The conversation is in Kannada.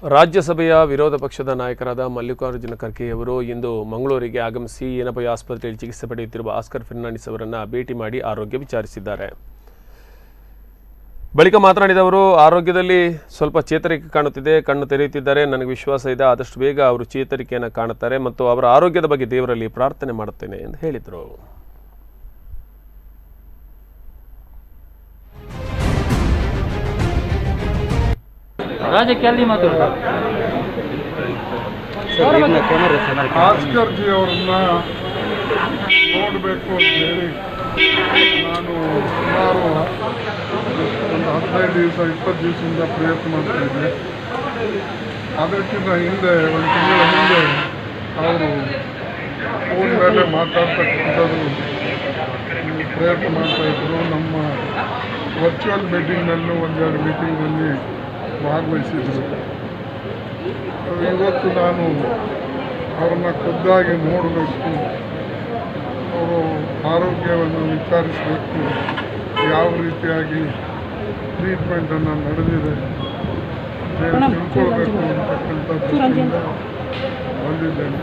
ರಾಜ್ಯಸಭೆಯ ವಿರೋಧ ಪಕ್ಷದ ನಾಯಕರಾದ ಮಲ್ಲಿಕಾರ್ಜುನ ಖರ್ಗೆಯವರು ಇಂದು ಮಂಗಳೂರಿಗೆ ಆಗಮಿಸಿ ಏನಪೈ ಆಸ್ಪತ್ರೆಯಲ್ಲಿ ಚಿಕಿತ್ಸೆ ಪಡೆಯುತ್ತಿರುವ ಆಸ್ಕರ್ ಫೆರ್ನಾಂಡಿಸ್ ಅವರನ್ನು ಭೇಟಿ ಮಾಡಿ ಆರೋಗ್ಯ ವಿಚಾರಿಸಿದ್ದಾರೆ. ಬಳಿಕ ಮಾತನಾಡಿದ ಅವರು, ಆರೋಗ್ಯದಲ್ಲಿ ಸ್ವಲ್ಪ ಚೇತರಿಕೆ ಕಾಣುತ್ತಿದೆ, ಕಣ್ಣು ತೆರೆಯುತ್ತಿದ್ದಾರೆ. ನನಗೆ ವಿಶ್ವಾಸ ಇದೆ, ಆದಷ್ಟು ಬೇಗ ಅವರು ಚೇತರಿಕೆಯನ್ನು ಕಾಣುತ್ತಾರೆ ಮತ್ತು ಅವರ ಆರೋಗ್ಯದ ಬಗ್ಗೆ ದೇವರಲ್ಲಿ ಪ್ರಾರ್ಥನೆ ಮಾಡುತ್ತೇನೆ ಎಂದು ಹೇಳಿದರು. ಆಸ್ಕರ್ ಜಿ ಅವರನ್ನ ನೋಡಬೇಕು ಅಂತ ಹೇಳಿ ನಾನು ಸುಮಾರು ಒಂದು 15 ದಿವಸ 20 ದಿವಸದಿಂದ ಪ್ರಯತ್ನ ಮಾಡ್ತಾಯಿದ್ದೆ. ಅದಕ್ಕಿಂತ ಹಿಂದೆ ಒಂದು ತಿಂಗಳ ಹಿಂದೆ ಅವರು ಫೋನ್ ಮೇಲೆ ಮಾತಾಡ್ತಕ್ಕಂಥದ್ದು ಪ್ರಯತ್ನ ಮಾಡ್ತಾಯಿದ್ರು. ನಮ್ಮ ವರ್ಚುವಲ್ ಮೀಟಿಂಗ್ನಲ್ಲೂ ಒಂದೆರಡು ಮೀಟಿಂಗ್ನಲ್ಲಿ ಭಾಗವಹಿಸಿದರು. ಇವತ್ತು ನಾನು ಅವ್ರನ್ನ ಖುದ್ದಾಗಿ ನೋಡಬೇಕು, ಅವರು ಆರೋಗ್ಯವನ್ನು ವಿಚಾರಿಸಬೇಕು, ಯಾವ ರೀತಿಯಾಗಿ ಟ್ರೀಟ್ಮೆಂಟನ್ನು ನಡೆದಿದೆ ತಿಳ್ಕೊಳ್ಬೇಕು ಅಂತಕ್ಕಂಥ ದೃಷ್ಟಿಯಿಂದ ಬಂದಿದ್ದೇನೆ.